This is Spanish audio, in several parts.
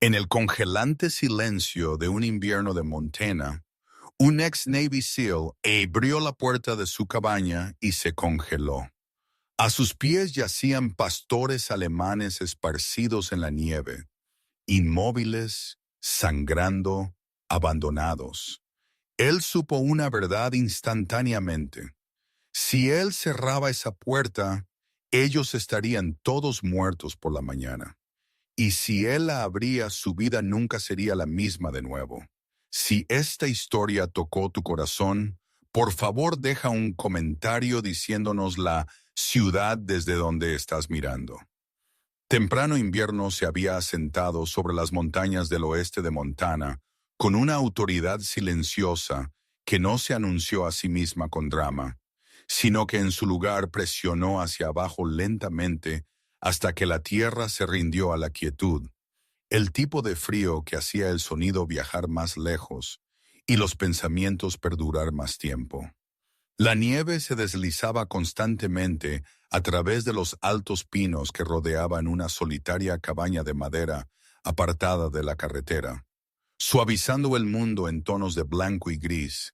En el congelante silencio de un invierno de Montana, un ex Navy SEAL abrió la puerta de su cabaña y se congeló. A sus pies yacían pastores alemanes esparcidos en la nieve, inmóviles, sangrando, abandonados. Él supo una verdad instantáneamente. Si él cerraba esa puerta, ellos estarían todos muertos por la mañana. Y si él la abría, su vida nunca sería la misma de nuevo. Si esta historia tocó tu corazón, por favor deja un comentario diciéndonos la ciudad desde donde estás mirando. Temprano invierno se había asentado sobre las montañas del oeste de Montana con una autoridad silenciosa que no se anunció a sí misma con drama, sino que en su lugar presionó hacia abajo lentamente hasta que la tierra se rindió a la quietud, el tipo de frío que hacía el sonido viajar más lejos y los pensamientos perdurar más tiempo. La nieve se deslizaba constantemente a través de los altos pinos que rodeaban una solitaria cabaña de madera apartada de la carretera, suavizando el mundo en tonos de blanco y gris,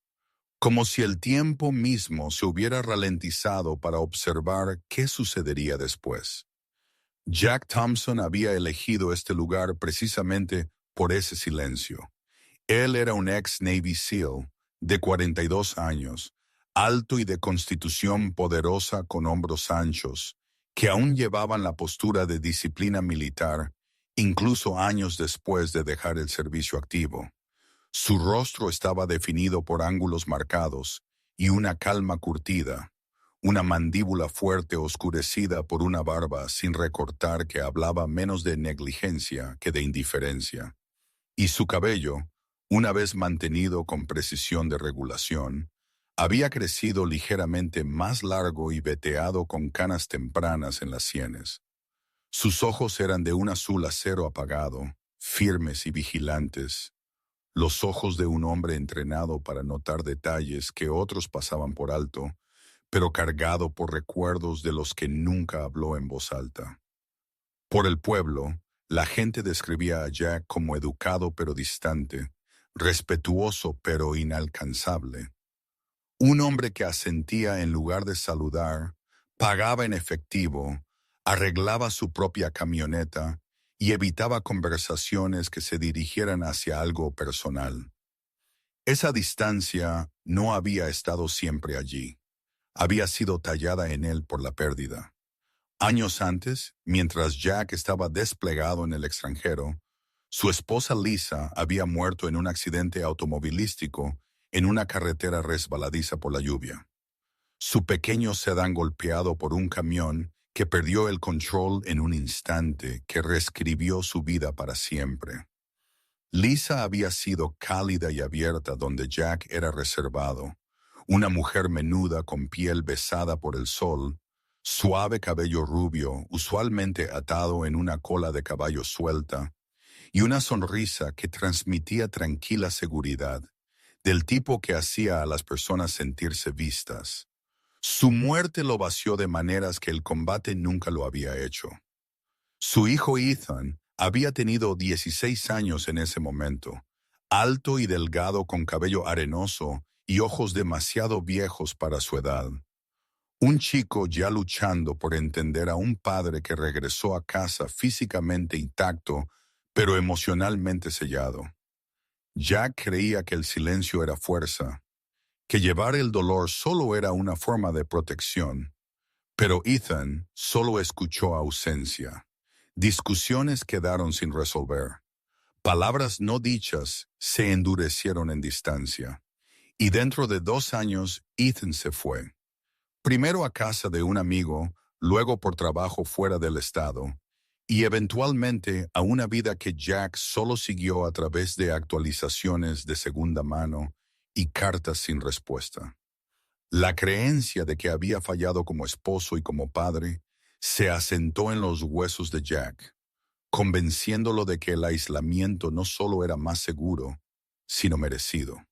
como si el tiempo mismo se hubiera ralentizado para observar qué sucedería después. Jack Thompson había elegido este lugar precisamente por ese silencio. Él era un ex Navy SEAL de 42 años, alto y de constitución poderosa con hombros anchos, que aún llevaban la postura de disciplina militar, incluso años después de dejar el servicio activo. Su rostro estaba definido por ángulos marcados y una calma curtida, una mandíbula fuerte oscurecida por una barba sin recortar que hablaba menos de negligencia que de indiferencia. Y su cabello, una vez mantenido con precisión de regulación, había crecido ligeramente más largo y veteado con canas tempranas en las sienes. Sus ojos eran de un azul acero apagado, firmes y vigilantes, los ojos de un hombre entrenado para notar detalles que otros pasaban por alto, pero cargado por recuerdos de los que nunca habló en voz alta. Por el pueblo, la gente describía a Jack como educado pero distante, respetuoso pero inalcanzable. Un hombre que asentía en lugar de saludar, pagaba en efectivo, arreglaba su propia camioneta y evitaba conversaciones que se dirigieran hacia algo personal. Esa distancia no había estado siempre allí. Había sido tallada en él por la pérdida. Años antes, mientras Jack estaba desplegado en el extranjero, su esposa Lisa había muerto en un accidente automovilístico en una carretera resbaladiza por la lluvia. Su pequeño sedán golpeado por un camión que perdió el control en un instante que reescribió su vida para siempre. Lisa había sido cálida y abierta donde Jack era reservado, una mujer menuda con piel besada por el sol, suave cabello rubio, usualmente atado en una cola de caballo suelta, y una sonrisa que transmitía tranquila seguridad, del tipo que hacía a las personas sentirse vistas. Su muerte lo vació de maneras que el combate nunca lo había hecho. Su hijo Ethan había tenido 16 años en ese momento, alto y delgado con cabello arenoso y ojos demasiado viejos para su edad. Un chico ya luchando por entender a un padre que regresó a casa físicamente intacto, pero emocionalmente sellado. Jack creía que el silencio era fuerza, que llevar el dolor solo era una forma de protección, pero Ethan solo escuchó ausencia. Discusiones quedaron sin resolver. Palabras no dichas se endurecieron en distancia. Y dentro de 2 años, Ethan se fue. Primero a casa de un amigo, luego por trabajo fuera del estado, y eventualmente a una vida que Jack solo siguió a través de actualizaciones de segunda mano y cartas sin respuesta. La creencia de que había fallado como esposo y como padre se asentó en los huesos de Jack, convenciéndolo de que el aislamiento no solo era más seguro, sino merecido.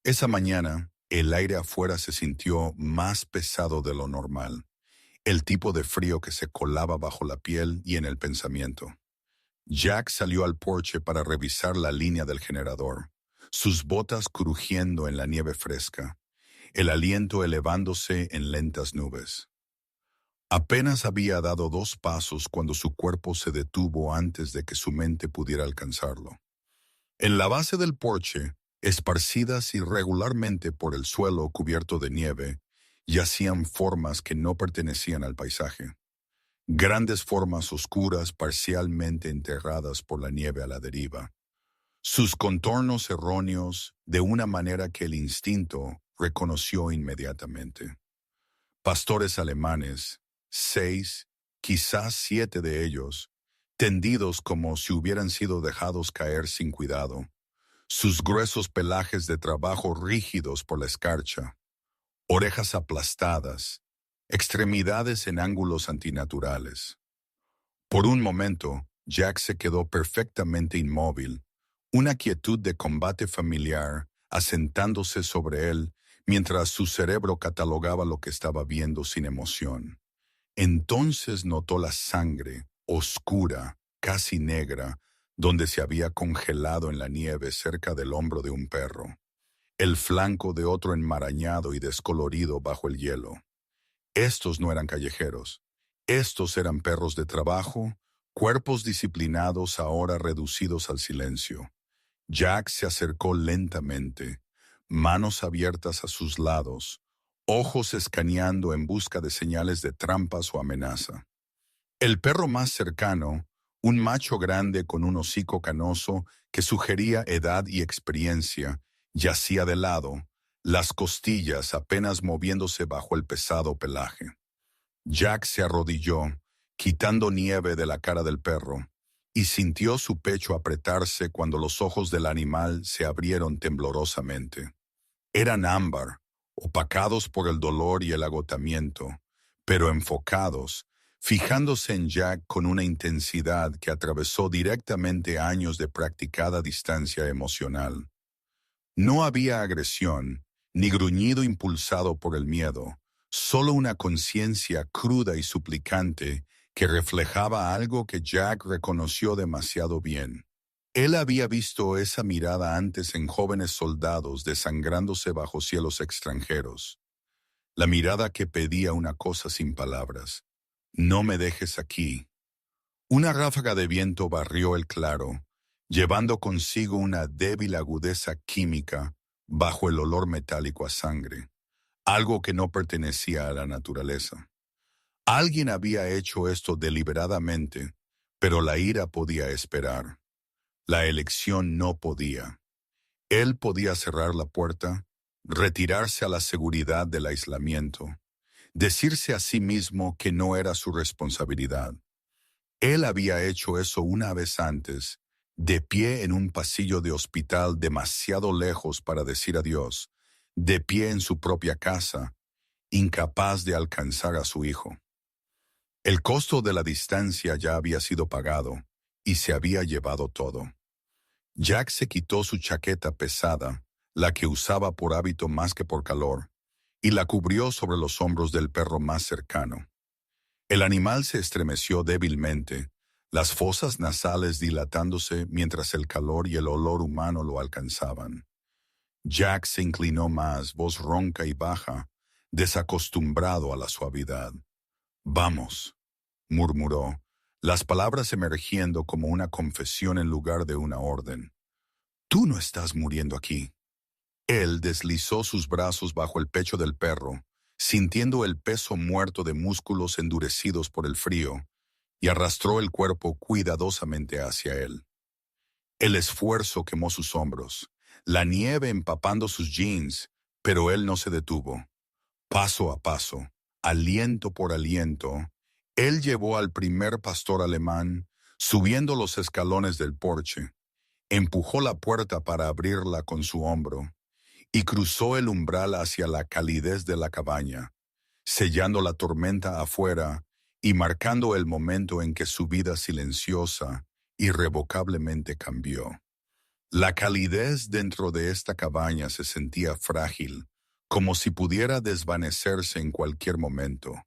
Esa mañana, el aire afuera se sintió más pesado de lo normal, el tipo de frío que se colaba bajo la piel y en el pensamiento. Jack salió al porche para revisar la línea del generador, sus botas crujiendo en la nieve fresca, el aliento elevándose en lentas nubes. Apenas había dado 2 pasos cuando su cuerpo se detuvo antes de que su mente pudiera alcanzarlo. En la base del porche, esparcidas irregularmente por el suelo cubierto de nieve, yacían formas que no pertenecían al paisaje. Grandes formas oscuras parcialmente enterradas por la nieve a la deriva. Sus contornos erróneos de una manera que el instinto reconoció inmediatamente. Pastores alemanes, 6, quizás 7 de ellos, tendidos como si hubieran sido dejados caer sin cuidado, sus gruesos pelajes de trabajo rígidos por la escarcha, orejas aplastadas, extremidades en ángulos antinaturales. Por un momento, Jack se quedó perfectamente inmóvil, una quietud de combate familiar asentándose sobre él mientras su cerebro catalogaba lo que estaba viendo sin emoción. Entonces notó la sangre, oscura, casi negra, donde se había congelado en la nieve cerca del hombro de un perro, el flanco de otro enmarañado y descolorido bajo el hielo. Estos no eran callejeros. Estos eran perros de trabajo, cuerpos disciplinados ahora reducidos al silencio. Jack se acercó lentamente, manos abiertas a sus lados, ojos escaneando en busca de señales de trampas o amenaza. El perro más cercano, un macho grande con un hocico canoso que sugería edad y experiencia, yacía de lado, las costillas apenas moviéndose bajo el pesado pelaje. Jack se arrodilló, quitando nieve de la cara del perro, y sintió su pecho apretarse cuando los ojos del animal se abrieron temblorosamente. Eran ámbar, opacados por el dolor y el agotamiento, pero enfocados, fijándose en Jack con una intensidad que atravesó directamente años de practicada distancia emocional. No había agresión, ni gruñido impulsado por el miedo, solo una conciencia cruda y suplicante que reflejaba algo que Jack reconoció demasiado bien. Él había visto esa mirada antes en jóvenes soldados desangrándose bajo cielos extranjeros. La mirada que pedía una cosa sin palabras: no me dejes aquí. Una ráfaga de viento barrió el claro, llevando consigo una débil agudeza química bajo el olor metálico a sangre, algo que no pertenecía a la naturaleza. Alguien había hecho esto deliberadamente, pero la ira podía esperar. La elección no podía. Él podía cerrar la puerta, retirarse a la seguridad del aislamiento, decirse a sí mismo que no era su responsabilidad. Él había hecho eso una vez antes, de pie en un pasillo de hospital demasiado lejos para decir adiós, de pie en su propia casa, incapaz de alcanzar a su hijo. El costo de la distancia ya había sido pagado, y se había llevado todo. Jack se quitó su chaqueta pesada, la que usaba por hábito más que por calor, y la cubrió sobre los hombros del perro más cercano. El animal se estremeció débilmente, las fosas nasales dilatándose mientras el calor y el olor humano lo alcanzaban. Jack se inclinó más, voz ronca y baja, desacostumbrado a la suavidad. «Vamos», murmuró, las palabras emergiendo como una confesión en lugar de una orden. «Tú no estás muriendo aquí». Él deslizó sus brazos bajo el pecho del perro, sintiendo el peso muerto de músculos endurecidos por el frío, y arrastró el cuerpo cuidadosamente hacia él. El esfuerzo quemó sus hombros, la nieve empapando sus jeans, pero él no se detuvo. Paso a paso, aliento por aliento, él llevó al primer pastor alemán, subiendo los escalones del porche, empujó la puerta para abrirla con su hombro, y cruzó el umbral hacia la calidez de la cabaña, sellando la tormenta afuera y marcando el momento en que su vida silenciosa irrevocablemente cambió. La calidez dentro de esta cabaña se sentía frágil, como si pudiera desvanecerse en cualquier momento,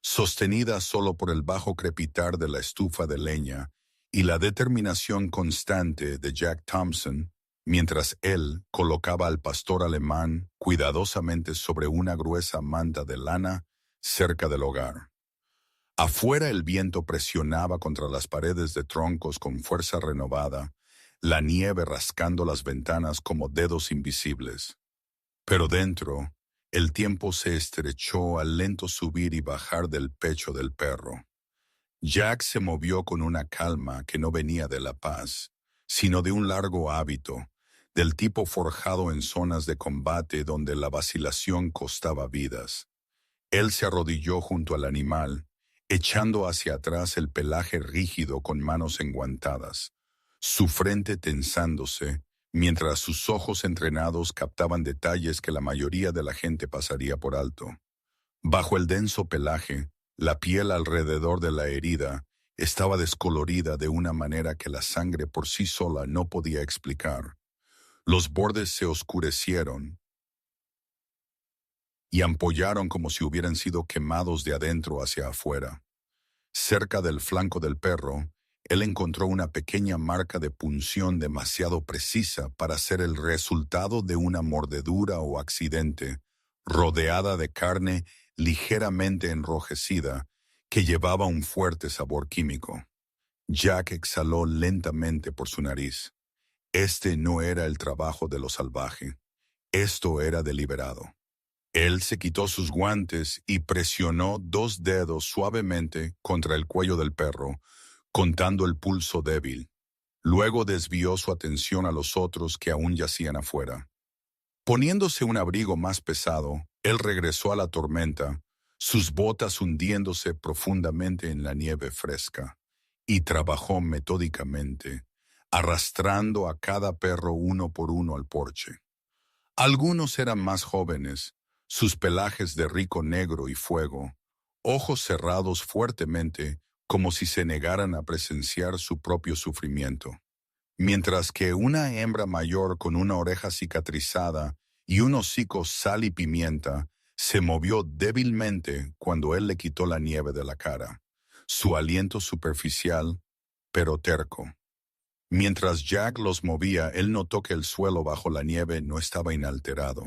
sostenida solo por el bajo crepitar de la estufa de leña y la determinación constante de Jack Thompson, mientras él colocaba al pastor alemán cuidadosamente sobre una gruesa manta de lana cerca del hogar. Afuera el viento presionaba contra las paredes de troncos con fuerza renovada, la nieve rascando las ventanas como dedos invisibles. Pero dentro, el tiempo se estrechó al lento subir y bajar del pecho del perro. Jack se movió con una calma que no venía de la paz, sino de un largo hábito, del tipo forjado en zonas de combate donde la vacilación costaba vidas. Él se arrodilló junto al animal, echando hacia atrás el pelaje rígido con manos enguantadas, su frente tensándose, mientras sus ojos entrenados captaban detalles que la mayoría de la gente pasaría por alto. Bajo el denso pelaje, la piel alrededor de la herida estaba descolorida de una manera que la sangre por sí sola no podía explicar. Los bordes se oscurecieron y ampollaron como si hubieran sido quemados de adentro hacia afuera. Cerca del flanco del perro, él encontró una pequeña marca de punción demasiado precisa para ser el resultado de una mordedura o accidente, rodeada de carne ligeramente enrojecida que llevaba un fuerte sabor químico. Jack exhaló lentamente por su nariz. Este no era el trabajo de lo salvaje. Esto era deliberado. Él se quitó sus guantes y presionó 2 dedos suavemente contra el cuello del perro, contando el pulso débil. Luego desvió su atención a los otros que aún yacían afuera. Poniéndose un abrigo más pesado, él regresó a la tormenta, sus botas hundiéndose profundamente en la nieve fresca, y trabajó metódicamente, arrastrando a cada perro uno por uno al porche. Algunos eran más jóvenes, sus pelajes de rico negro y fuego, ojos cerrados fuertemente como si se negaran a presenciar su propio sufrimiento. Mientras que una hembra mayor con una oreja cicatrizada y un hocico sal y pimienta se movió débilmente cuando él le quitó la nieve de la cara, su aliento superficial, pero terco. Mientras Jack los movía, él notó que el suelo bajo la nieve no estaba inalterado.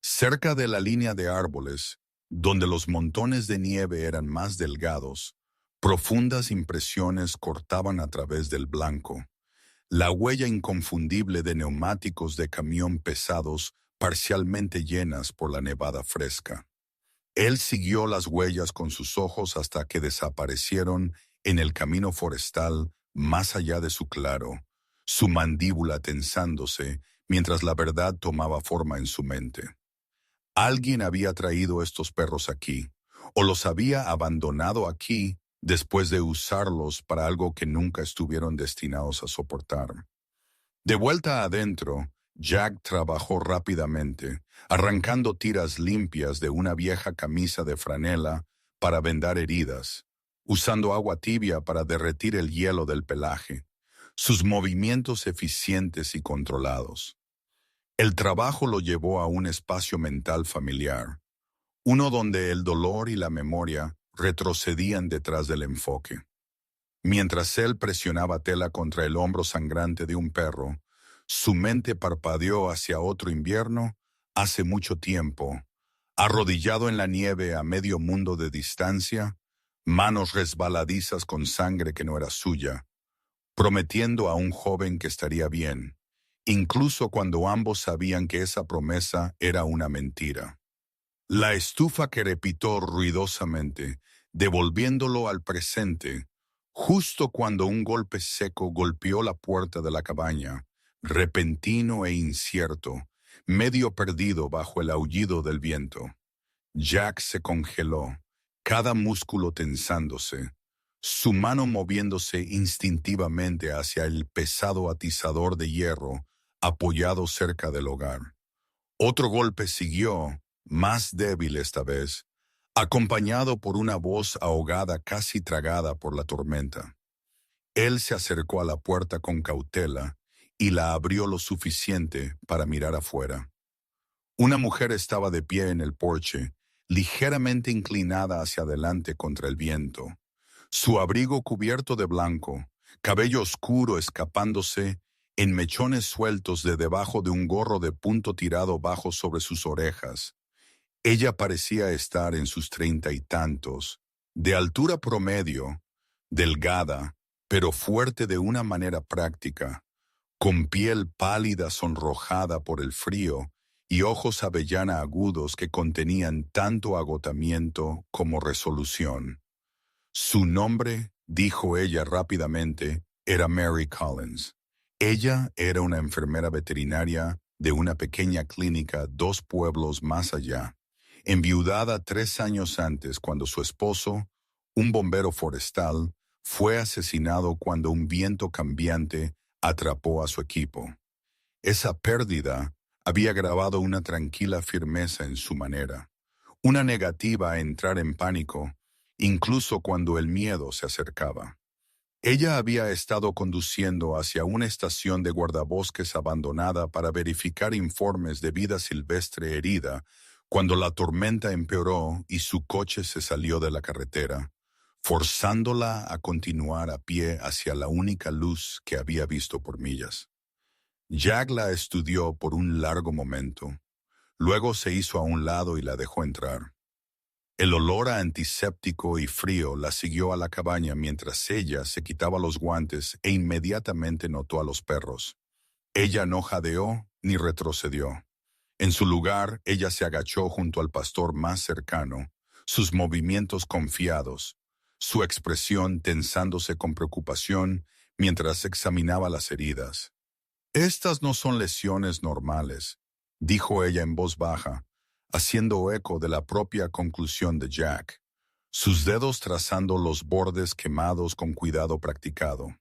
Cerca de la línea de árboles, donde los montones de nieve eran más delgados, profundas impresiones cortaban a través del blanco. La huella inconfundible de neumáticos de camión pesados parcialmente llenas por la nevada fresca. Él siguió las huellas con sus ojos hasta que desaparecieron en el camino forestal más allá de su claro, su mandíbula tensándose mientras la verdad tomaba forma en su mente. Alguien había traído estos perros aquí, o los había abandonado aquí después de usarlos para algo que nunca estuvieron destinados a soportar. De vuelta adentro, Jack trabajó rápidamente, arrancando tiras limpias de una vieja camisa de franela para vendar heridas, usando agua tibia para derretir el hielo del pelaje, sus movimientos eficientes y controlados. El trabajo lo llevó a un espacio mental familiar, uno donde el dolor y la memoria retrocedían detrás del enfoque. Mientras él presionaba tela contra el hombro sangrante de un perro, su mente parpadeó hacia otro invierno hace mucho tiempo, arrodillado en la nieve a medio mundo de distancia, manos resbaladizas con sangre que no era suya, prometiendo a un joven que estaría bien, incluso cuando ambos sabían que esa promesa era una mentira. La estufa crepitó ruidosamente, devolviéndolo al presente, justo cuando un golpe seco golpeó la puerta de la cabaña, repentino e incierto, medio perdido bajo el aullido del viento. Jack se congeló, cada músculo tensándose, su mano moviéndose instintivamente hacia el pesado atizador de hierro apoyado cerca del hogar. Otro golpe siguió, más débil esta vez, acompañado por una voz ahogada casi tragada por la tormenta. Él se acercó a la puerta con cautela y la abrió lo suficiente para mirar afuera. Una mujer estaba de pie en el porche, ligeramente inclinada hacia adelante contra el viento, su abrigo cubierto de blanco, cabello oscuro escapándose en mechones sueltos de debajo de un gorro de punto tirado bajo sobre sus orejas. Ella parecía estar en sus 30 y tantos, de altura promedio, delgada, pero fuerte de una manera práctica, con piel pálida sonrojada por el frío y ojos avellana agudos que contenían tanto agotamiento como resolución. Su nombre, dijo ella rápidamente, era Mary Collins. Ella era una enfermera veterinaria de una pequeña clínica 2 pueblos más allá, enviudada 3 años antes cuando su esposo, un bombero forestal, fue asesinado cuando un viento cambiante atrapó a su equipo. Esa pérdida había grabado una tranquila firmeza en su manera, una negativa a entrar en pánico, incluso cuando el miedo se acercaba. Ella había estado conduciendo hacia una estación de guardabosques abandonada para verificar informes de vida silvestre herida cuando la tormenta empeoró y su coche se salió de la carretera, forzándola a continuar a pie hacia la única luz que había visto por millas. Jack la estudió por un largo momento. Luego se hizo a un lado y la dejó entrar. El olor a antiséptico y frío la siguió a la cabaña mientras ella se quitaba los guantes e inmediatamente notó a los perros. Ella no jadeó ni retrocedió. En su lugar, ella se agachó junto al pastor más cercano, sus movimientos confiados, su expresión tensándose con preocupación mientras examinaba las heridas. «Estas no son lesiones normales», dijo ella en voz baja, haciendo eco de la propia conclusión de Jack, sus dedos trazando los bordes quemados con cuidado practicado.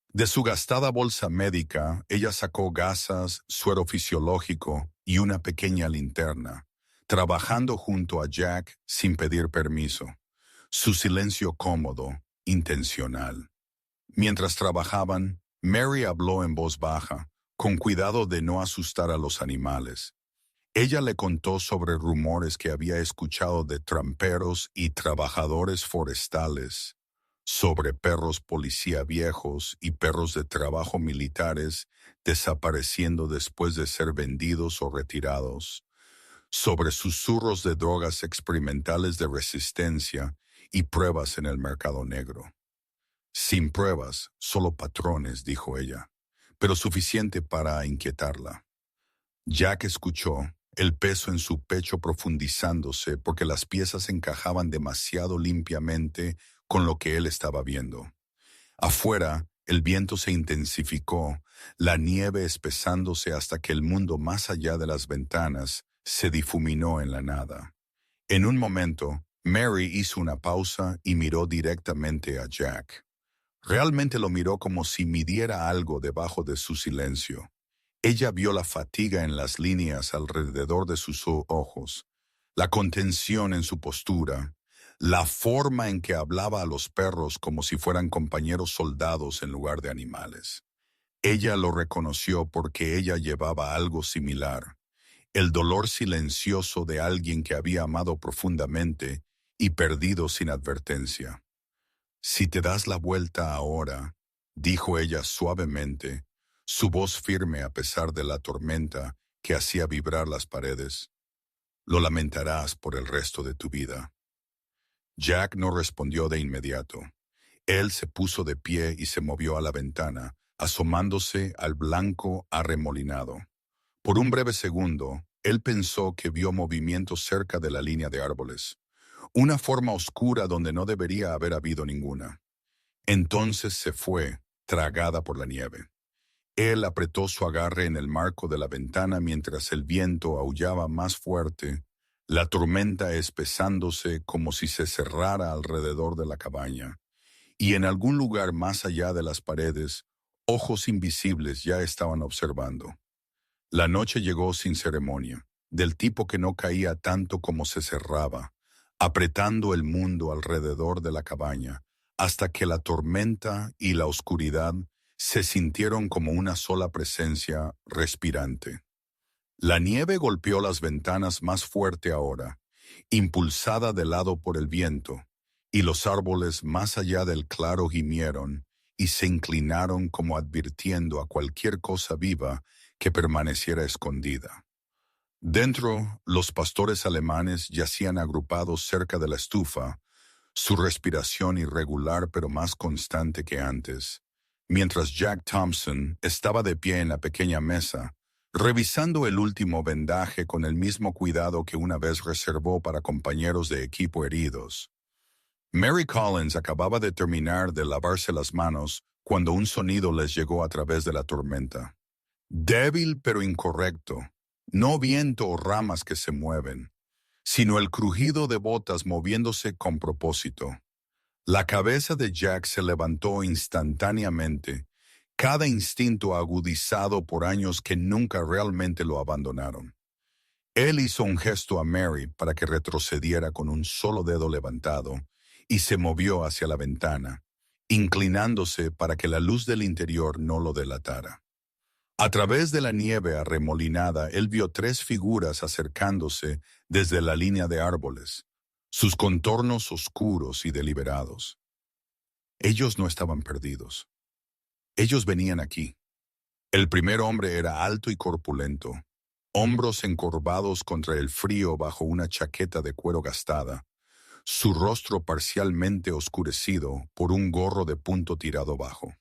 De su gastada bolsa médica, ella sacó gasas, suero fisiológico y una pequeña linterna, trabajando junto a Jack sin pedir permiso. Su silencio cómodo, intencional. Mientras trabajaban, Mary habló en voz baja, con cuidado de no asustar a los animales. Ella le contó sobre rumores que había escuchado de tramperos y trabajadores forestales, sobre perros policía viejos y perros de trabajo militares desapareciendo después de ser vendidos o retirados, sobre susurros de drogas experimentales de resistencia y pruebas en el mercado negro. Sin pruebas, solo patrones, dijo ella, pero suficiente para inquietarla. Jack escuchó, el peso en su pecho profundizándose porque las piezas encajaban demasiado limpiamente con lo que él estaba viendo. Afuera, el viento se intensificó, la nieve espesándose hasta que el mundo más allá de las ventanas se difuminó en la nada. En un momento, Mary hizo una pausa y miró directamente a Jack. Realmente lo miró como si midiera algo debajo de su silencio. Ella vio la fatiga en las líneas alrededor de sus ojos, la contención en su postura, la forma en que hablaba a los perros como si fueran compañeros soldados en lugar de animales. Ella lo reconoció porque ella llevaba algo similar, el dolor silencioso de alguien que había amado profundamente y perdido sin advertencia. «Si te das la vuelta ahora», dijo ella suavemente, su voz firme a pesar de la tormenta que hacía vibrar las paredes, «lo lamentarás por el resto de tu vida». Jack no respondió de inmediato. Él se puso de pie y se movió a la ventana, asomándose al blanco arremolinado. Por un breve segundo, él pensó que vio movimiento cerca de la línea de árboles, una forma oscura donde no debería haber habido ninguna. Entonces se fue, tragada por la nieve. Él apretó su agarre en el marco de la ventana mientras el viento aullaba más fuerte, la tormenta espesándose como si se cerrara alrededor de la cabaña, y en algún lugar más allá de las paredes, ojos invisibles ya estaban observando. La noche llegó sin ceremonia, del tipo que no caía tanto como se cerraba, apretando el mundo alrededor de la cabaña, hasta que la tormenta y la oscuridad se sintieron como una sola presencia respirante. La nieve golpeó las ventanas más fuerte ahora, impulsada de lado por el viento, y los árboles más allá del claro gimieron, y se inclinaron como advirtiendo a cualquier cosa viva que permaneciera escondida. Dentro, los pastores alemanes yacían agrupados cerca de la estufa, su respiración irregular pero más constante que antes, mientras Jack Thompson estaba de pie en la pequeña mesa, revisando el último vendaje con el mismo cuidado que una vez reservó para compañeros de equipo heridos. Mary Collins acababa de terminar de lavarse las manos cuando un sonido les llegó a través de la tormenta. Débil pero incorrecto, no viento o ramas que se mueven, sino el crujido de botas moviéndose con propósito. La cabeza de Jack se levantó instantáneamente, cada instinto agudizado por años que nunca realmente lo abandonaron. Él hizo un gesto a Mary para que retrocediera con un solo dedo levantado y se movió hacia la ventana, inclinándose para que la luz del interior no lo delatara. A través de la nieve arremolinada, él vio tres figuras acercándose desde la línea de árboles, sus contornos oscuros y deliberados. Ellos no estaban perdidos. Ellos venían aquí. El primer hombre era alto y corpulento, hombros encorvados contra el frío bajo una chaqueta de cuero gastada, su rostro parcialmente oscurecido por un gorro de punto tirado bajo.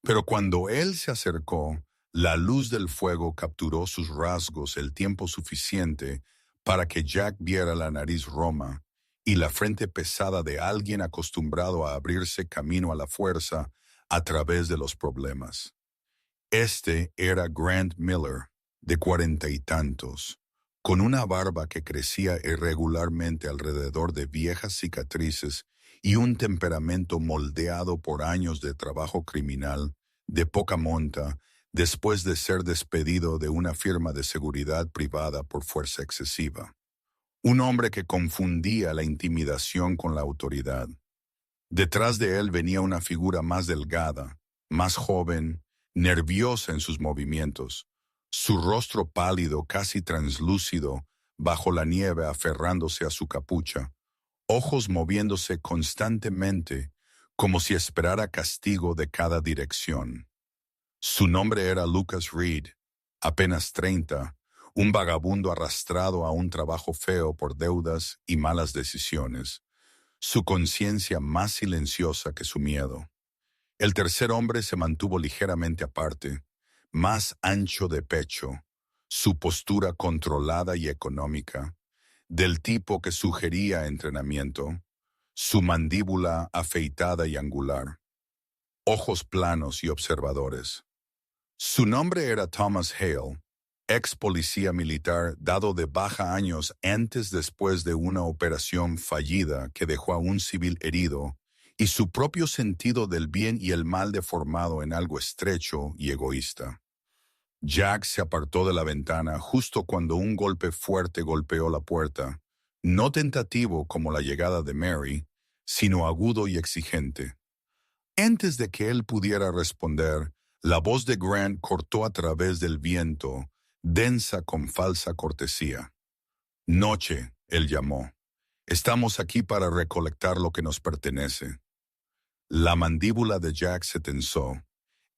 Pero cuando él se acercó, la luz del fuego capturó sus rasgos el tiempo suficiente para que Jack viera la nariz roma y la frente pesada de alguien acostumbrado a abrirse camino a la fuerza a través de los problemas. Este era Grant Miller, de 40 y tantos, con una barba que crecía irregularmente alrededor de viejas cicatrices y un temperamento moldeado por años de trabajo criminal, de poca monta, después de ser despedido de una firma de seguridad privada por fuerza excesiva. Un hombre que confundía la intimidación con la autoridad. Detrás de él venía una figura más delgada, más joven, nerviosa en sus movimientos, su rostro pálido, casi translúcido, bajo la nieve aferrándose a su capucha, ojos moviéndose constantemente, como si esperara castigo de cada dirección. Su nombre era Lucas Reed, apenas 30, un vagabundo arrastrado a un trabajo feo por deudas y malas decisiones, su conciencia más silenciosa que su miedo. El tercer hombre se mantuvo ligeramente aparte, más ancho de pecho, su postura controlada y económica, del tipo que sugería entrenamiento, su mandíbula afeitada y angular, ojos planos y observadores. Su nombre era Thomas Hale, ex policía militar dado de baja años antes después de una operación fallida que dejó a un civil herido y su propio sentido del bien y el mal deformado en algo estrecho y egoísta. Jack se apartó de la ventana justo cuando un golpe fuerte golpeó la puerta, no tentativo como la llegada de Mary, sino agudo y exigente. Antes de que él pudiera responder, la voz de Grant cortó a través del viento, densa con falsa cortesía. Noche, él llamó. Estamos aquí para recolectar lo que nos pertenece. La mandíbula de Jack se tensó.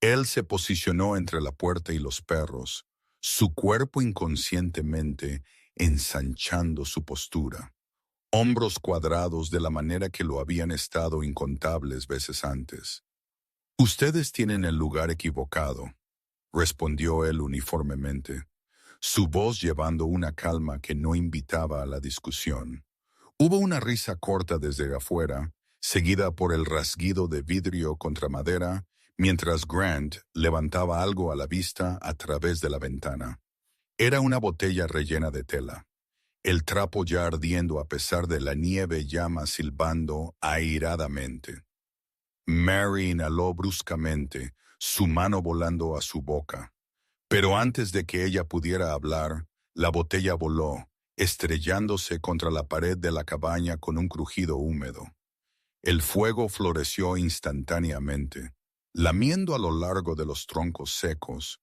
Él se posicionó entre la puerta y los perros, su cuerpo inconscientemente ensanchando su postura. Hombros cuadrados de la manera que lo habían estado incontables veces antes. Ustedes tienen el lugar equivocado, respondió él uniformemente, su voz llevando una calma que no invitaba a la discusión. Hubo una risa corta desde afuera, seguida por el rasguido de vidrio contra madera, mientras Grant levantaba algo a la vista a través de la ventana. Era una botella rellena de tela. El trapo ya ardiendo a pesar de la nieve llama silbando airadamente. Mary inhaló bruscamente, su mano volando a su boca. Pero antes de que ella pudiera hablar, la botella voló, estrellándose contra la pared de la cabaña con un crujido húmedo. El fuego floreció instantáneamente, lamiendo a lo largo de los troncos secos,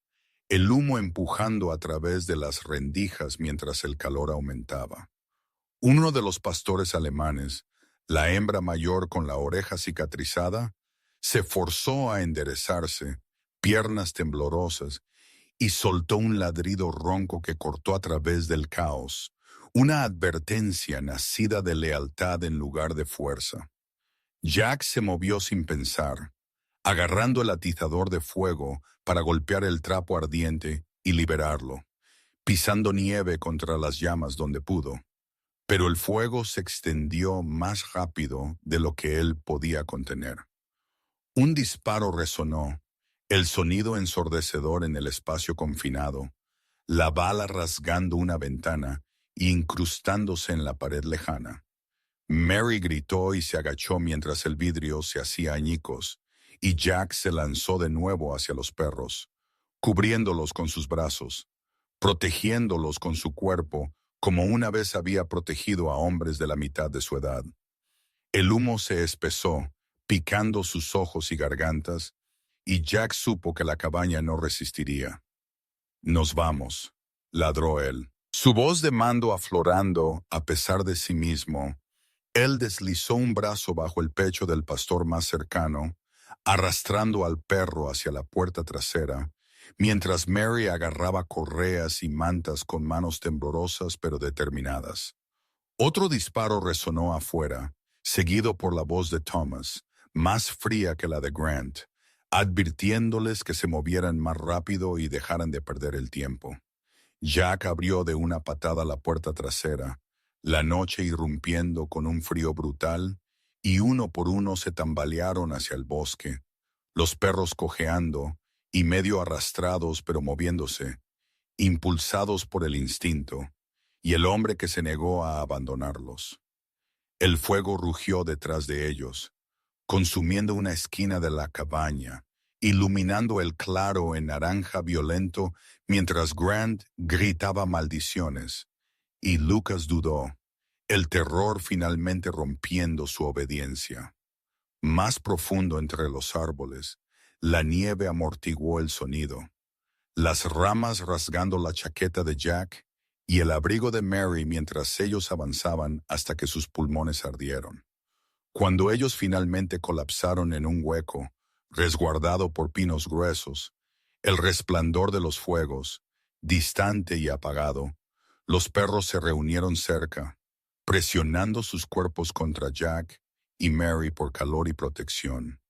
el humo empujando a través de las rendijas mientras el calor aumentaba. Uno de los pastores alemanes, la hembra mayor con la oreja cicatrizada, Se forzó a enderezarse, piernas temblorosas, y soltó un ladrido ronco que cortó a través del caos, una advertencia nacida de lealtad en lugar de fuerza. Jack se movió sin pensar, agarrando el atizador de fuego para golpear el trapo ardiente y liberarlo, pisando nieve contra las llamas donde pudo. Pero el fuego se extendió más rápido de lo que él podía contener. Un disparo resonó, el sonido ensordecedor en el espacio confinado, la bala rasgando una ventana e incrustándose en la pared lejana. Mary gritó y se agachó mientras el vidrio se hacía añicos, y Jack se lanzó de nuevo hacia los perros, cubriéndolos con sus brazos, protegiéndolos con su cuerpo como una vez había protegido a hombres de la mitad de su edad. El humo se espesó, picando sus ojos y gargantas, y Jack supo que la cabaña no resistiría. «Nos vamos», ladró él. Su voz de mando aflorando a pesar de sí mismo, él deslizó un brazo bajo el pecho del pastor más cercano, arrastrando al perro hacia la puerta trasera, mientras Mary agarraba correas y mantas con manos temblorosas pero determinadas. Otro disparo resonó afuera, seguido por la voz de Thomas, más fría que la de Grant, advirtiéndoles que se movieran más rápido y dejaran de perder el tiempo. Jack abrió de una patada la puerta trasera, la noche irrumpiendo con un frío brutal, y uno por uno se tambalearon hacia el bosque, los perros cojeando y medio arrastrados pero moviéndose, impulsados por el instinto, y el hombre que se negó a abandonarlos. El fuego rugió detrás de ellos, consumiendo una esquina de la cabaña, iluminando el claro en naranja violento mientras Grant gritaba maldiciones, y Lucas dudó, el terror finalmente rompiendo su obediencia. Más profundo entre los árboles, la nieve amortiguó el sonido, las ramas rasgando la chaqueta de Jack y el abrigo de Mary mientras ellos avanzaban hasta que sus pulmones ardieron. Cuando ellos finalmente colapsaron en un hueco, resguardado por pinos gruesos, el resplandor de los fuegos, distante y apagado, los perros se reunieron cerca, presionando sus cuerpos contra Jack y Mary por calor y protección.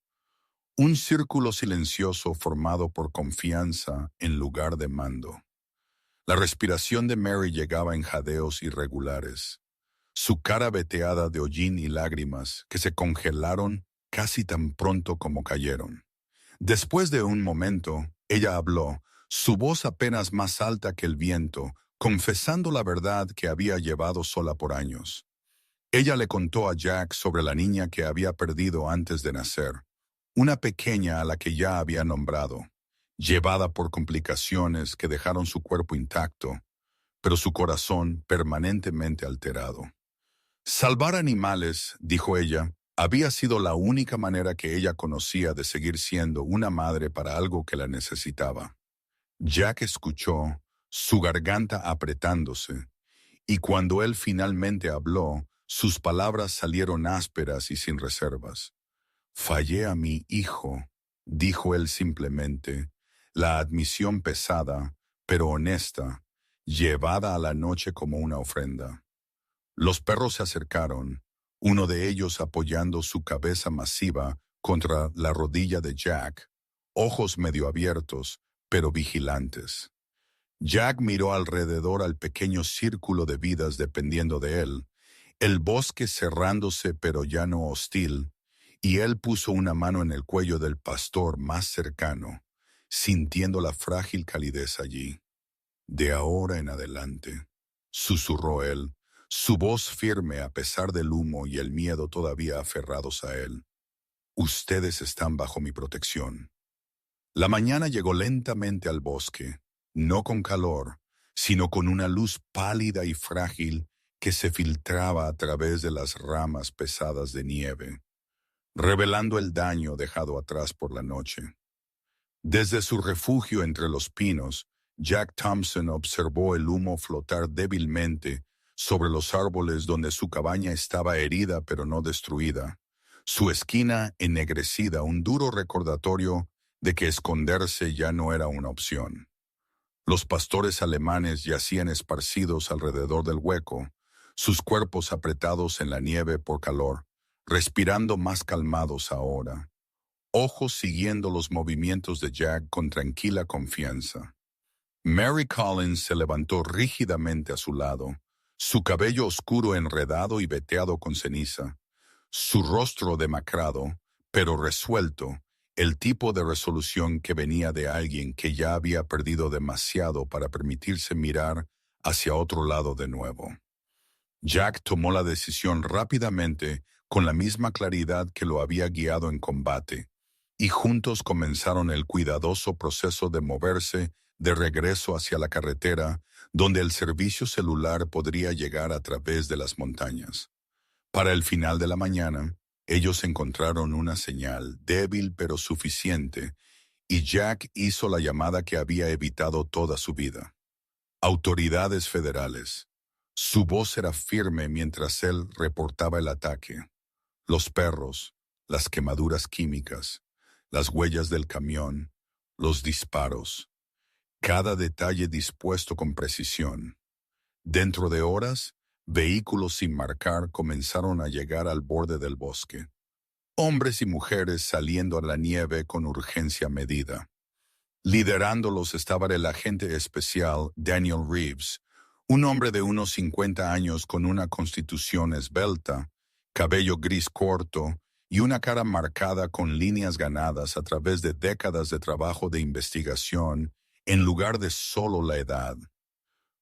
Un círculo silencioso formado por confianza en lugar de mando. La respiración de Mary llegaba en jadeos irregulares, su cara veteada de hollín y lágrimas que se congelaron casi tan pronto como cayeron. Después de un momento, ella habló, su voz apenas más alta que el viento, confesando la verdad que había llevado sola por años. Ella le contó a Jack sobre la niña que había perdido antes de nacer, una pequeña a la que ya había nombrado, llevada por complicaciones que dejaron su cuerpo intacto, pero su corazón permanentemente alterado. Salvar animales, dijo ella, había sido la única manera que ella conocía de seguir siendo una madre para algo que la necesitaba. Jack escuchó, su garganta apretándose, y cuando él finalmente habló, sus palabras salieron ásperas y sin reservas. «Fallé a mi hijo», dijo él simplemente, la admisión pesada, pero honesta, llevada a la noche como una ofrenda. Los perros se acercaron, uno de ellos apoyando su cabeza masiva contra la rodilla de Jack, ojos medio abiertos, pero vigilantes. Jack miró alrededor al pequeño círculo de vidas dependiendo de él, el bosque cerrándose pero ya no hostil, y él puso una mano en el cuello del pastor más cercano, sintiendo la frágil calidez allí. «De ahora en adelante», susurró él, su voz firme a pesar del humo y el miedo todavía aferrados a él. «Ustedes están bajo mi protección». La mañana llegó lentamente al bosque, no con calor, sino con una luz pálida y frágil que se filtraba a través de las ramas pesadas de nieve, revelando el daño dejado atrás por la noche. Desde su refugio entre los pinos, Jack Thompson observó el humo flotar débilmente sobre los árboles donde su cabaña estaba herida pero no destruida, su esquina ennegrecida un duro recordatorio de que esconderse ya no era una opción. Los pastores alemanes yacían esparcidos alrededor del hueco, sus cuerpos apretados en la nieve por calor, respirando más calmados ahora, ojos siguiendo los movimientos de Jack con tranquila confianza. Mary Collins se levantó rígidamente a su lado, su cabello oscuro enredado y veteado con ceniza, su rostro demacrado, pero resuelto, el tipo de resolución que venía de alguien que ya había perdido demasiado para permitirse mirar hacia otro lado de nuevo. Jack tomó la decisión rápidamente, con la misma claridad que lo había guiado en combate, y juntos comenzaron el cuidadoso proceso de moverse de regreso hacia la carretera, donde el servicio celular podría llegar a través de las montañas. Para el final de la mañana, ellos encontraron una señal, débil pero suficiente, y Jack hizo la llamada que había evitado toda su vida. Autoridades federales. Su voz era firme mientras él reportaba el ataque. Los perros, las quemaduras químicas, las huellas del camión, los disparos. Cada detalle dispuesto con precisión. Dentro de horas, vehículos sin marcar comenzaron a llegar al borde del bosque. Hombres y mujeres saliendo a la nieve con urgencia medida. Liderándolos estaba el agente especial Daniel Reeves, un hombre de unos 50 años con una constitución esbelta, cabello gris corto y una cara marcada con líneas ganadas a través de décadas de trabajo de investigación en lugar de solo la edad.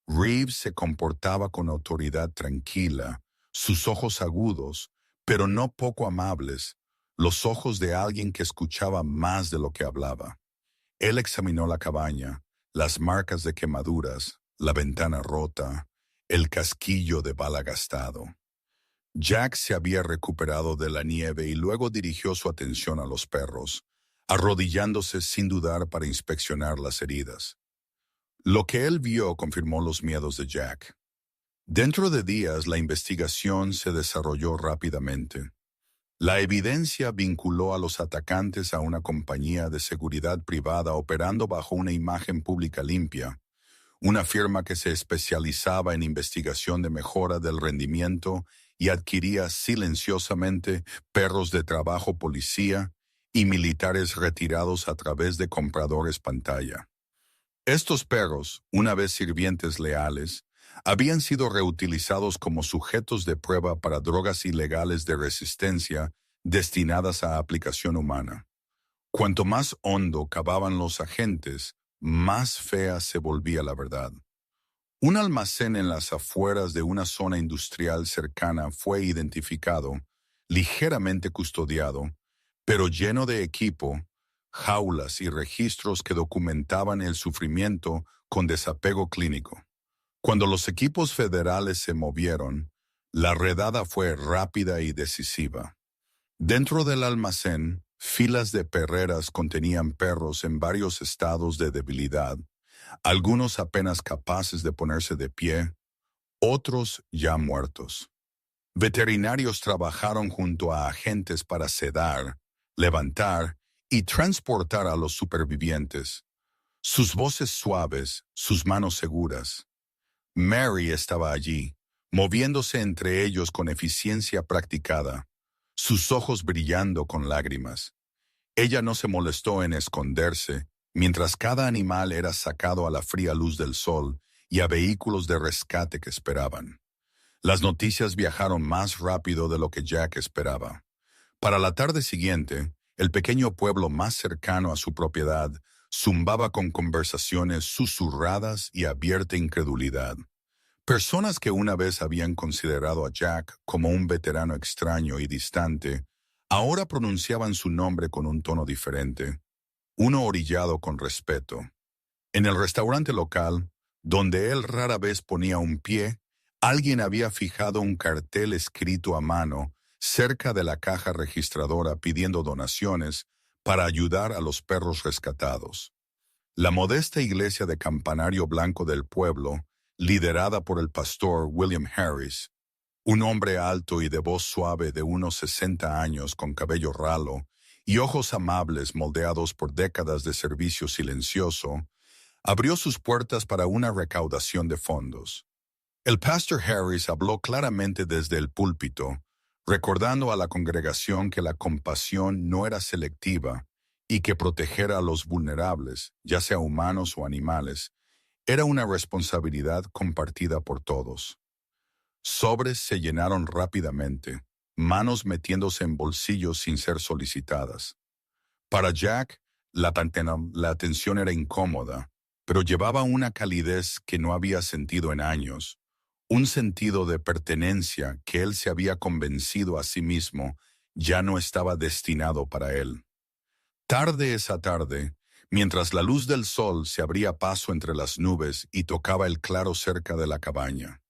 Reeves se comportaba con autoridad tranquila, sus ojos agudos, pero no poco amables, los ojos de alguien que escuchaba más de lo que hablaba. Él examinó la cabaña, las marcas de quemaduras, la ventana rota, el casquillo de bala gastado. Jack se había recuperado de la nieve y luego dirigió su atención a los perros, arrodillándose sin dudar para inspeccionar las heridas. Lo que él vio confirmó los miedos de Jack. Dentro de días, la investigación se desarrolló rápidamente. La evidencia vinculó a los atacantes a una compañía de seguridad privada operando bajo una imagen pública limpia, una firma que se especializaba en investigación de mejora del rendimiento y adquiría silenciosamente perros de trabajo policía y militares retirados a través de compradores pantalla. Estos perros, una vez sirvientes leales, habían sido reutilizados como sujetos de prueba para drogas ilegales de resistencia destinadas a aplicación humana. Cuanto más hondo cavaban los agentes, más fea se volvía la verdad. Un almacén en las afueras de una zona industrial cercana fue identificado, ligeramente custodiado, pero lleno de equipo, jaulas y registros que documentaban el sufrimiento con desapego clínico. Cuando los equipos federales se movieron, la redada fue rápida y decisiva. Dentro del almacén, filas de perreras contenían perros en varios estados de debilidad, algunos apenas capaces de ponerse de pie, otros ya muertos. Veterinarios trabajaron junto a agentes para sedar, levantar y transportar a los supervivientes, sus voces suaves, sus manos seguras. Mary estaba allí, moviéndose entre ellos con eficiencia practicada, sus ojos brillando con lágrimas. Ella no se molestó en esconderse, mientras cada animal era sacado a la fría luz del sol y a vehículos de rescate que esperaban. Las noticias viajaron más rápido de lo que Jack esperaba. Para la tarde siguiente, el pequeño pueblo más cercano a su propiedad zumbaba con conversaciones susurradas y abierta incredulidad. Personas que una vez habían considerado a Jack como un veterano extraño y distante, ahora pronunciaban su nombre con un tono diferente, uno orillado con respeto. En el restaurante local, donde él rara vez ponía un pie, alguien había fijado un cartel escrito a mano cerca de la caja registradora pidiendo donaciones para ayudar a los perros rescatados. La modesta iglesia de campanario blanco del pueblo, liderada por el pastor William Harris, Un hombre alto y de voz suave de unos 60 años con cabello ralo y ojos amables moldeados por décadas de servicio silencioso, abrió sus puertas para una recaudación de fondos. El pastor Harris habló claramente desde el púlpito, recordando a la congregación que la compasión no era selectiva y que proteger a los vulnerables, ya sea humanos o animales, era una responsabilidad compartida por todos. Sobres se llenaron rápidamente, manos metiéndose en bolsillos sin ser solicitadas. Para Jack, la atención era incómoda, pero llevaba una calidez que no había sentido en años, un sentido de pertenencia que él se había convencido a sí mismo ya no estaba destinado para él. Tarde esa tarde, mientras la luz del sol se abría paso entre las nubes y tocaba el claro cerca de la cabaña,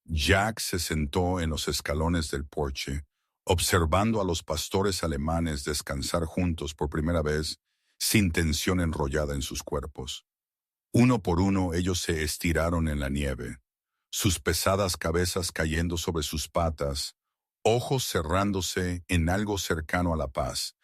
Jack se sentó en los escalones del porche, observando a los pastores alemanes descansar juntos por primera vez, sin tensión enrollada en sus cuerpos. Uno por uno ellos se estiraron en la nieve, sus pesadas cabezas cayendo sobre sus patas, ojos cerrándose en algo cercano a la paz.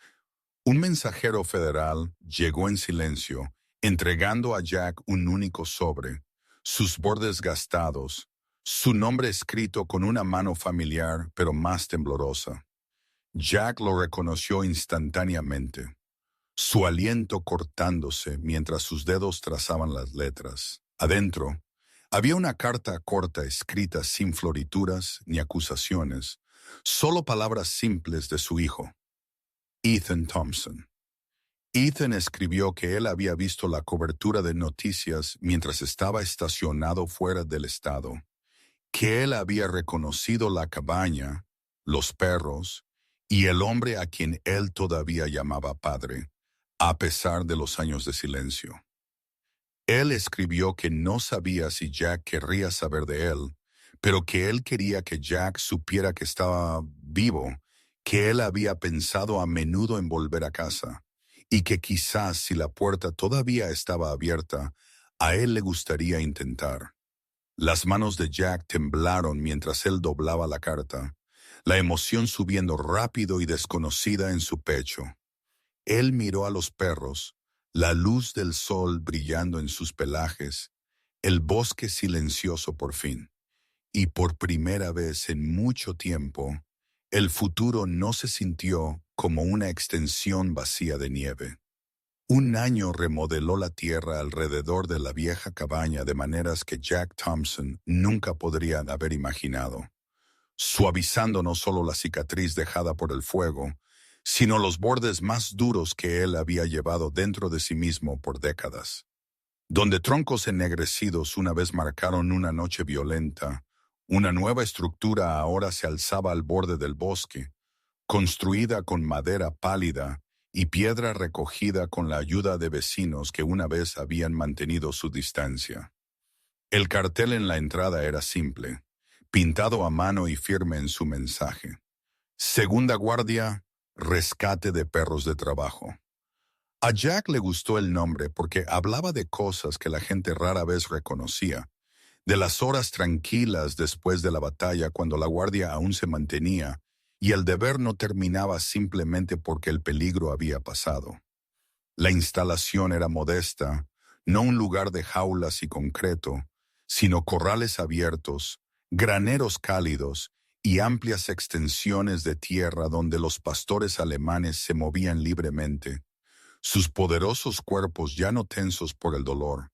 Un mensajero federal llegó en silencio, entregando a Jack un único sobre, sus bordes gastados, su nombre escrito con una mano familiar pero más temblorosa. Jack lo reconoció instantáneamente, su aliento cortándose mientras sus dedos trazaban las letras. Adentro, había una carta corta escrita sin florituras ni acusaciones, solo palabras simples de su hijo, Ethan Thompson. Ethan escribió que él había visto la cobertura de noticias mientras estaba estacionado fuera del estado, que él había reconocido la cabaña, los perros y el hombre a quien él todavía llamaba padre, a pesar de los años de silencio. Él escribió que no sabía si Jack querría saber de él, pero que él quería que Jack supiera que estaba vivo, que él había pensado a menudo en volver a casa, y que quizás si la puerta todavía estaba abierta, a él le gustaría intentar. Las manos de Jack temblaron mientras él doblaba la carta, la emoción subiendo rápido y desconocida en su pecho. Él miró a los perros, la luz del sol brillando en sus pelajes, el bosque silencioso por fin. Y por primera vez en mucho tiempo, el futuro no se sintió como una extensión vacía de nieve. Un año remodeló la tierra alrededor de la vieja cabaña de maneras que Jack Thompson nunca podría haber imaginado, suavizando no solo la cicatriz dejada por el fuego, sino los bordes más duros que él había llevado dentro de sí mismo por décadas. Donde troncos ennegrecidos una vez marcaron una noche violenta, una nueva estructura ahora se alzaba al borde del bosque, construida con madera pálida y piedra recogida con la ayuda de vecinos que una vez habían mantenido su distancia. El cartel en la entrada era simple, pintado a mano y firme en su mensaje. Segunda guardia, rescate de perros de trabajo. A Jack le gustó el nombre porque hablaba de cosas que la gente rara vez reconocía, de las horas tranquilas después de la batalla cuando la guardia aún se mantenía y el deber no terminaba simplemente porque el peligro había pasado. La instalación era modesta, no un lugar de jaulas y concreto, sino corrales abiertos, graneros cálidos y amplias extensiones de tierra donde los pastores alemanes se movían libremente, sus poderosos cuerpos ya no tensos por el dolor,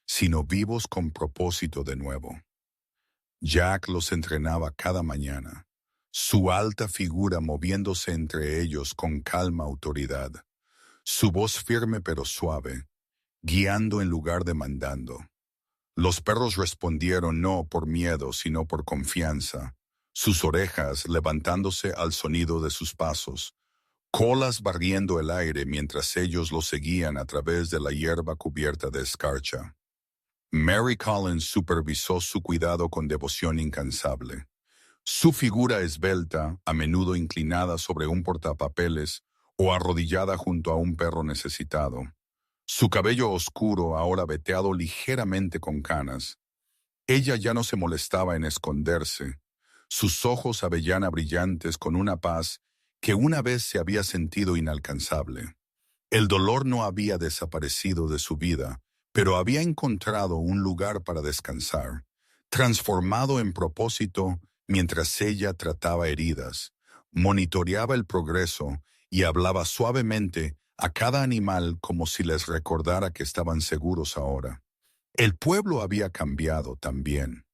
sino vivos con propósito de nuevo. Jack los entrenaba cada mañana, su alta figura moviéndose entre ellos con calma autoridad, su voz firme pero suave, guiando en lugar de mandando. Los perros respondieron no por miedo, sino por confianza, sus orejas levantándose al sonido de sus pasos, colas barriendo el aire mientras ellos lo seguían a través de la hierba cubierta de escarcha. Mary Collins supervisó su cuidado con devoción incansable. Su figura esbelta, a menudo inclinada sobre un portapapeles o arrodillada junto a un perro necesitado. Su cabello oscuro, ahora veteado ligeramente con canas. Ella ya no se molestaba en esconderse. sus ojos avellana brillantes con una paz que una vez se había sentido inalcanzable. El dolor no había desaparecido de su vida, pero había encontrado un lugar para descansar, transformado en propósito mientras ella trataba heridas, monitoreaba el progreso y hablaba suavemente a cada animal como si les recordara que estaban seguros ahora. El pueblo había cambiado también.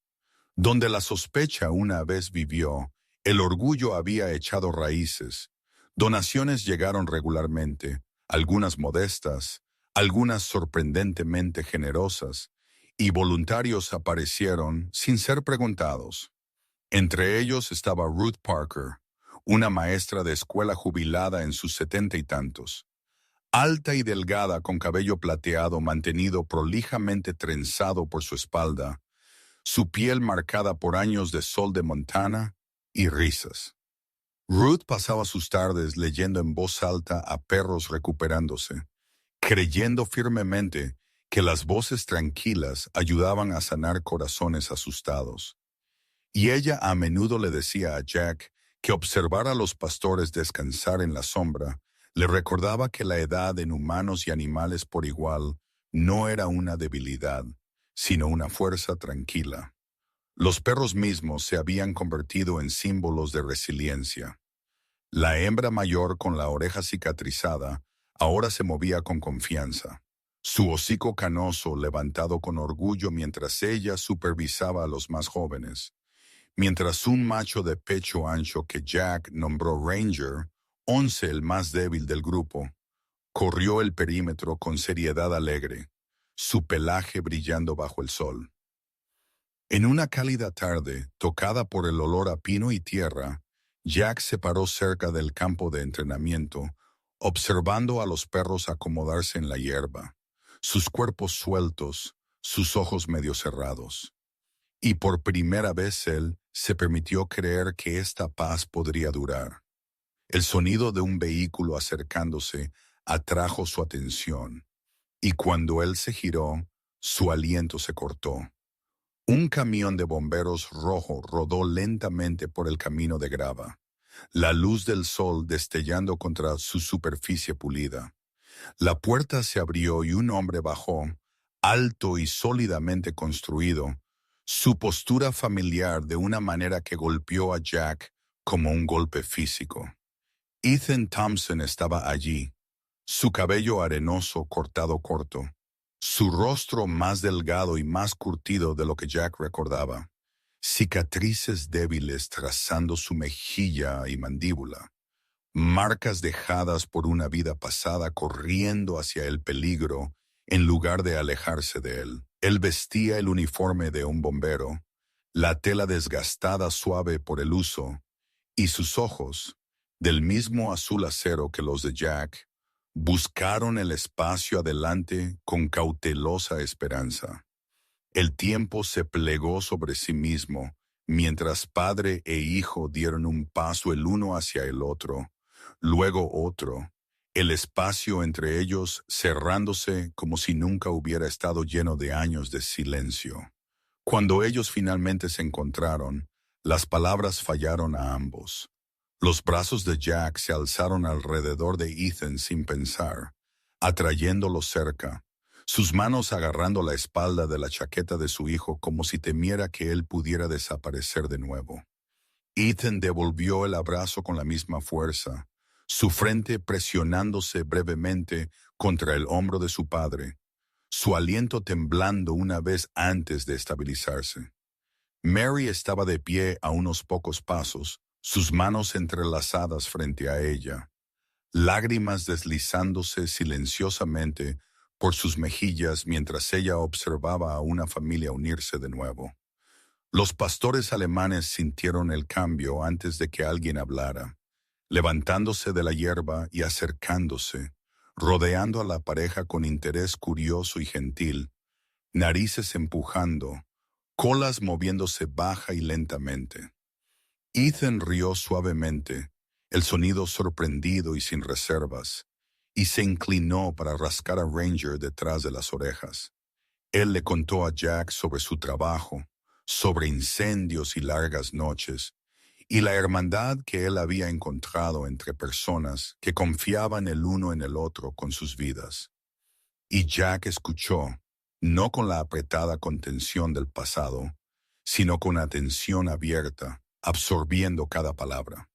Donde la sospecha una vez vivió, el orgullo había echado raíces. Donaciones llegaron regularmente, algunas modestas, algunas sorprendentemente generosas, y voluntarios aparecieron sin ser preguntados. Entre ellos estaba Ruth Parker, una maestra de escuela jubilada en sus 70 y tantos. Alta y delgada con cabello plateado mantenido prolijamente trenzado por su espalda, su piel marcada por años de sol de Montana y risas. Ruth pasaba sus tardes leyendo en voz alta a perros recuperándose, creyendo firmemente que las voces tranquilas ayudaban a sanar corazones asustados. Y ella a menudo le decía a Jack que observar a los pastores descansar en la sombra le recordaba que la edad en humanos y animales por igual no era una debilidad, sino una fuerza tranquila. Los perros mismos se habían convertido en símbolos de resiliencia. La hembra mayor con la oreja cicatrizada ahora se movía con confianza, su hocico canoso levantado con orgullo mientras ella supervisaba a los más jóvenes, mientras un macho de pecho ancho que Jack nombró Ranger, 11 el más débil del grupo, corrió el perímetro con seriedad alegre, su pelaje brillando bajo el sol. En una cálida tarde, tocada por el olor a pino y tierra, Jack se paró cerca del campo de entrenamiento, observando a los perros acomodarse en la hierba, sus cuerpos sueltos, sus ojos medio cerrados. Y por primera vez él se permitió creer que esta paz podría durar. El sonido de un vehículo acercándose atrajo su atención, y cuando él se giró, su aliento se cortó. Un camión de bomberos rojo rodó lentamente por el camino de grava, la luz del sol destellando contra su superficie pulida. La puerta se abrió y un hombre bajó, alto y sólidamente construido, su postura familiar de una manera que golpeó a Jack como un golpe físico. Ethan Thompson estaba allí, su cabello arenoso cortado corto, su rostro más delgado y más curtido de lo que Jack recordaba, cicatrices débiles trazando su mejilla y mandíbula, marcas dejadas por una vida pasada corriendo hacia el peligro en lugar de alejarse de él. Él vestía el uniforme de un bombero, la tela desgastada suave por el uso, y sus ojos, del mismo azul acero que los de Jack, buscaron el espacio adelante con cautelosa esperanza. El tiempo se plegó sobre sí mismo, mientras padre e hijo dieron un paso el uno hacia el otro, luego otro, el espacio entre ellos cerrándose como si nunca hubiera estado lleno de años de silencio. Cuando ellos finalmente se encontraron, las palabras fallaron a ambos. Los brazos de Jack se alzaron alrededor de Ethan sin pensar, atrayéndolo cerca, sus manos agarrando la espalda de la chaqueta de su hijo como si temiera que él pudiera desaparecer de nuevo. Ethan devolvió el abrazo con la misma fuerza, su frente presionándose brevemente contra el hombro de su padre, su aliento temblando una vez antes de estabilizarse. Mary estaba de pie a unos pocos pasos, sus manos entrelazadas frente a ella, lágrimas deslizándose silenciosamente por sus mejillas mientras ella observaba a una familia unirse de nuevo. Los pastores alemanes sintieron el cambio antes de que alguien hablara, levantándose de la hierba y acercándose, rodeando a la pareja con interés curioso y gentil, narices empujando, colas moviéndose baja y lentamente. Ethan rió suavemente, el sonido sorprendido y sin reservas, y se inclinó para rascar a Ranger detrás de las orejas. Él le contó a Jack sobre su trabajo, sobre incendios y largas noches, y la hermandad que él había encontrado entre personas que confiaban el uno en el otro con sus vidas. Y Jack escuchó, no con la apretada contención del pasado, sino con atención abierta, absorbiendo cada palabra.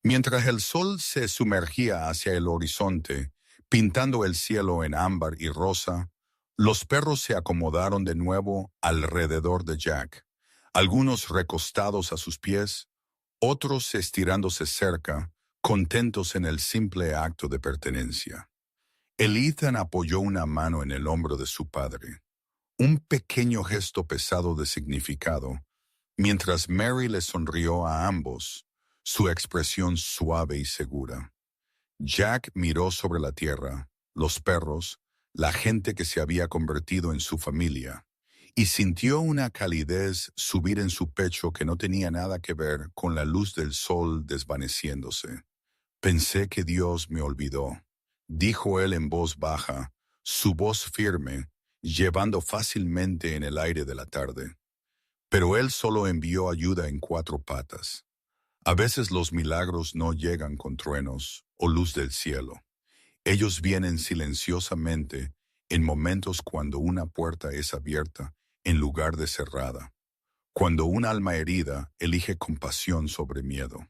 Mientras el sol se sumergía hacia el horizonte, pintando el cielo en ámbar y rosa, los perros se acomodaron de nuevo alrededor de Jack, algunos recostados a sus pies, otros estirándose cerca, contentos en el simple acto de pertenencia. El Ethan apoyó una mano en el hombro de su padre, un pequeño gesto pesado de significado, mientras Mary le sonrió a ambos, su expresión suave y segura. Jack miró sobre la tierra, los perros, la gente que se había convertido en su familia, y sintió una calidez subir en su pecho que no tenía nada que ver con la luz del sol desvaneciéndose. Pensé que Dios me olvidó, dijo él en voz baja, su voz firme, llevando fácilmente en el aire de la tarde. Pero él solo envió ayuda en cuatro patas. A veces los milagros no llegan con truenos o luz del cielo. Ellos vienen silenciosamente en momentos cuando una puerta es abierta en lugar de cerrada, cuando un alma herida elige compasión sobre miedo.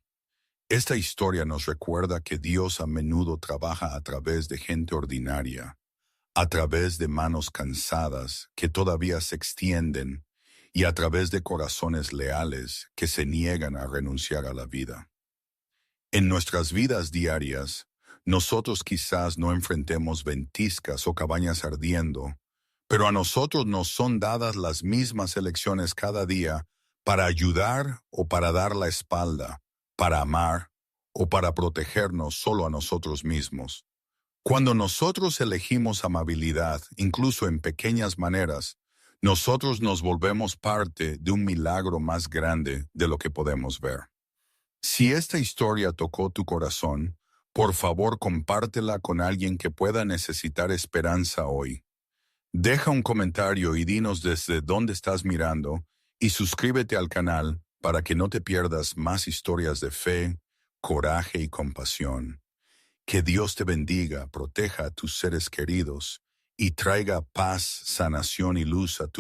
Esta historia nos recuerda que Dios a menudo trabaja a través de gente ordinaria, a través de manos cansadas que todavía se extienden y a través de corazones leales que se niegan a renunciar a la vida. En nuestras vidas diarias, nosotros quizás no enfrentemos ventiscas o cabañas ardiendo, pero a nosotros nos son dadas las mismas elecciones cada día para ayudar o para dar la espalda, para amar o para protegernos solo a nosotros mismos. Cuando nosotros elegimos amabilidad, incluso en pequeñas maneras, nosotros nos volvemos parte de un milagro más grande de lo que podemos ver. Si esta historia tocó tu corazón, por favor compártela con alguien que pueda necesitar esperanza hoy. Deja un comentario y dinos desde dónde estás mirando y suscríbete al canal para que no te pierdas más historias de fe, coraje y compasión. Que Dios te bendiga, proteja a tus seres queridos y traiga paz, sanación y luz a tu